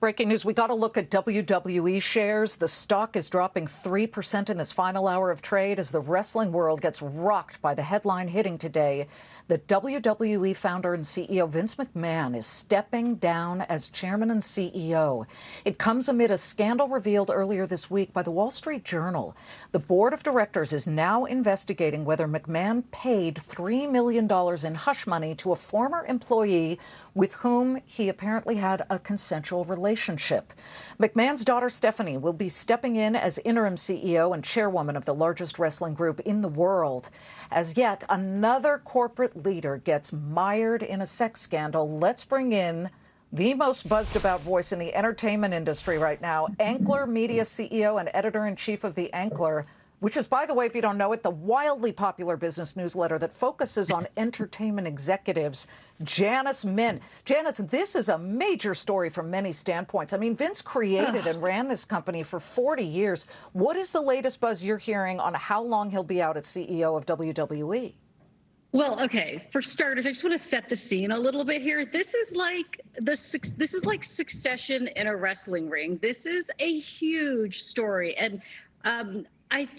Breaking news, we got to look at WWE shares. The stock is dropping 3% in this final hour of trade as the wrestling world gets rocked by the headline hitting today that WWE founder and CEO Vince McMahon is stepping down as chairman and CEO. It comes amid a scandal revealed earlier this week by the Wall Street Journal. The board of directors is now investigating whether McMahon paid $3 million in hush money to a former employee with whom he apparently had a consensual relationship. McMahon's daughter Stephanie will be stepping in as interim CEO and chairwoman of the largest wrestling group in the world. As yet another corporate leader gets mired in a sex scandal, let's bring in the most buzzed about voice in the entertainment industry right now, Ankler Media CEO and editor-in-chief of The Ankler, which is, by the way, if you don't know it, the wildly popular business newsletter that focuses on entertainment executives, Janice Min. Janice, this is a major story from many standpoints. I mean, Vince created and ran this company for 40 years. What is the latest buzz you're hearing on how long he'll be out as CEO of WWE? Well, okay, for starters, I just want to set the scene a little bit here. This is like Succession in a wrestling ring. This is a huge story. And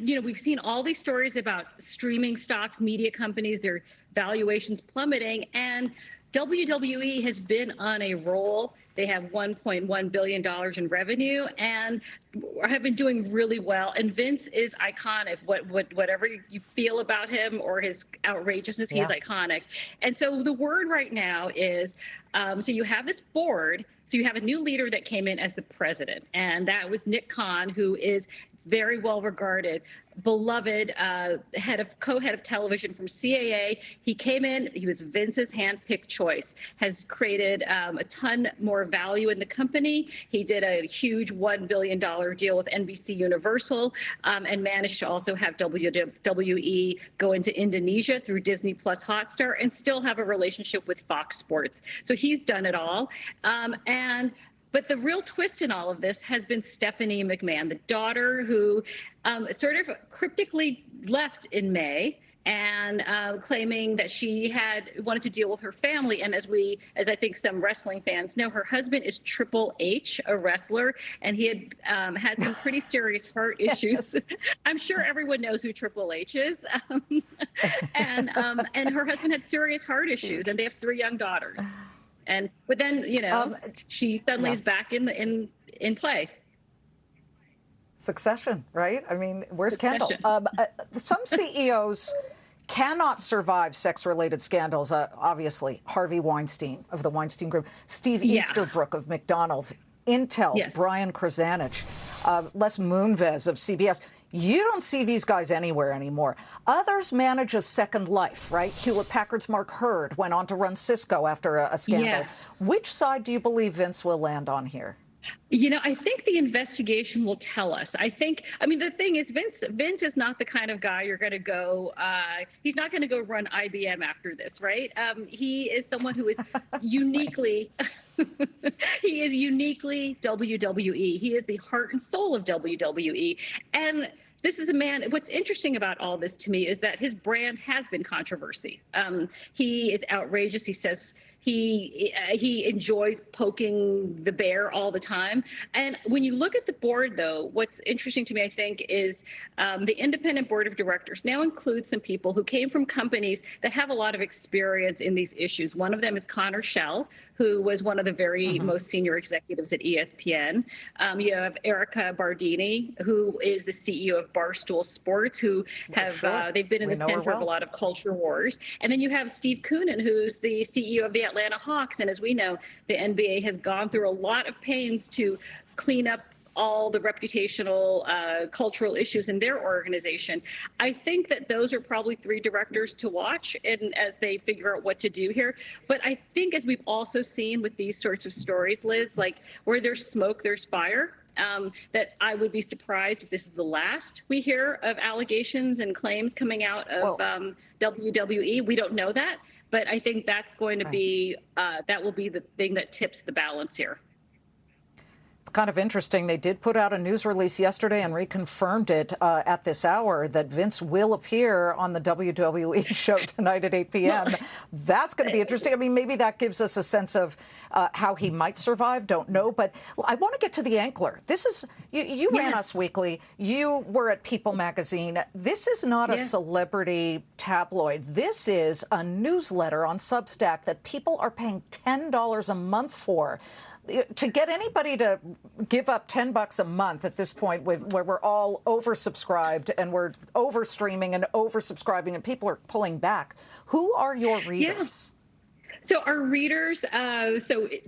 we've seen all these stories about streaming stocks, media companies, their valuations plummeting, and WWE has been on a roll. They have $1.1 billion in revenue and have been doing really well. And Vince is iconic. Whatever you feel about him or his outrageousness, he is iconic. And so the word right now is, so you have this board, so you have a new leader that came in as the president, and that was Nick Khan, who is very well regarded, beloved co-head of television from CAA. He came in, he was Vince's handpicked choice, has created a ton more value in the company. He did a huge $1 billion deal with NBC Universal and managed to also have WWE go into Indonesia through Disney Plus Hotstar and still have a relationship with Fox Sports. So he's done it all. But the real twist in all of this has been Stephanie McMahon, the daughter who sort of cryptically left in May and claiming that she had wanted to deal with her family. And as I think some wrestling fans know, her husband is Triple H, a wrestler, and he had had some pretty serious heart issues. I'm sure everyone knows who Triple H is. And her husband had serious heart issues, and they have 3 young daughters. But then, she suddenly is back in play. Succession, right? I mean, where's Succession. Kendall? Some CEOs cannot survive sex-related scandals. Obviously, Harvey Weinstein of the Weinstein Group, Steve Easterbrook of McDonald's, Intel's Brian Krzanich, Les Moonves of CBS. You don't see these guys anywhere anymore. Others manage a second life, right? Hewlett-Packard's Mark Hurd went on to run Cisco after a scandal. Yes. Which side do you believe Vince will land on here? I think the investigation will tell us. The thing is, Vince is not the kind of guy you're going to go, he's not going to go run IBM after this, right? He is someone who is uniquely, he is uniquely WWE. He is the heart and soul of WWE. And this is a man, what's interesting about all this to me is that his brand has been controversy. He is outrageous. He says he enjoys poking the bear all the time. And when you look at the board, though, what's interesting to me, I think, is the independent board of directors now includes some people who came from companies that have a lot of experience in these issues. One of them is Connor Schell, who was one of the very most senior executives at ESPN. You have Erica Bardini, who is the CEO of Barstool Sports, who have they've been in the center of a lot of culture wars. And then you have Steve Koonin, who's the CEO of the Atlanta Hawks. And as we know, the NBA has gone through a lot of pains to clean up all the reputational, cultural issues in their organization. I think that those are probably 3 directors to watch as they figure out what to do here. But I think, as we've also seen with these sorts of stories, Liz, like where there's smoke, there's fire. That I would be surprised if this is the last we hear of allegations and claims coming out of WWE. We don't know that, but I think that's going to be, that will be the thing that tips the balance here. It's kind of interesting. They did put out a news release yesterday and reconfirmed it at this hour that Vince will appear on the WWE show tonight at 8 p.m. That's going to be interesting. I mean, maybe that gives us a sense of how he might survive. Don't know. But I want to get to the Ankler. This is, you ran Us Weekly. You were at People magazine. This is not a celebrity tabloid. This is a newsletter on Substack that people are paying $10 a month for. To get anybody to give up $10 a month at this point, where we're all oversubscribed and we're overstreaming and oversubscribing and people are pulling back, who are your readers? So our readers,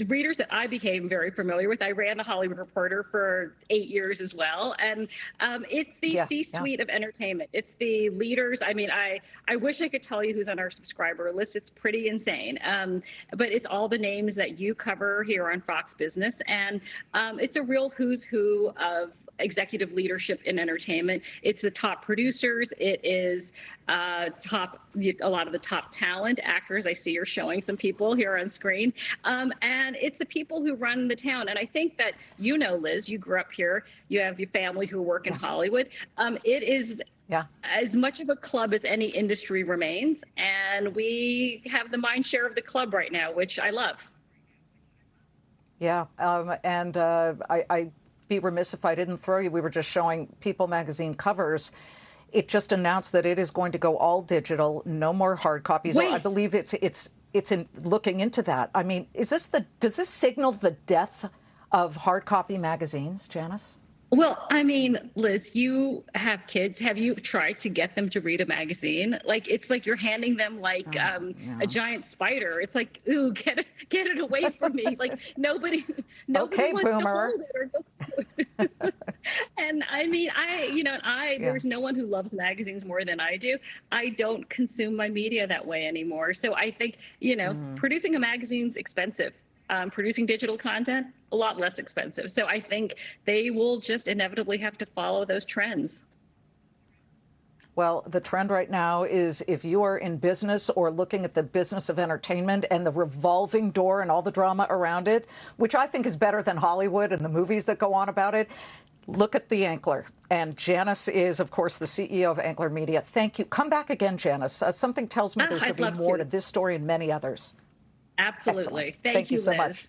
readers that I became very familiar with, I ran the Hollywood Reporter for 8 years as well. And it's the C-suite of entertainment. It's the leaders. I mean, I wish I could tell you who's on our subscriber list. It's pretty insane. But it's all the names that you cover here on Fox Business. And it's a real who's who of executive leadership in entertainment. It's the top producers. It is a lot of the top talent actors. I see you're showing some people here on screen. And it's the people who run the town. And I think that, Liz, you grew up here. You have your family who work in Hollywood. It is as much of a club as any industry remains. And we have the mind share of the club right now, which I love. Yeah. I'd be remiss if I didn't throw you. We were just showing People magazine covers. It just announced that it is going to go all digital, no more hard copies. Wait. I believe it's in looking into that. I mean, does this signal the death of hard copy magazines, Janice? Well, I mean, Liz, you have kids. Have you tried to get them to read a magazine? It's like you're handing them a giant spider. It's like, ooh, get it away from me. Like nobody okay, wants boomer. to hold it. And I mean, there's no one who loves magazines more than I do. I don't consume my media that way anymore. So I think, producing a magazine's expensive. Producing digital content, a lot less expensive. So I think they will just inevitably have to follow those trends. Well, the trend right now is if you are in business or looking at the business of entertainment and the revolving door and all the drama around it, which I think is better than Hollywood and the movies that go on about it, look at the Ankler. And Janice is, of course, the CEO of Ankler Media. Thank you. Come back again, Janice. Something tells me there's going to be more to this story and many others. Absolutely. Thank you so much.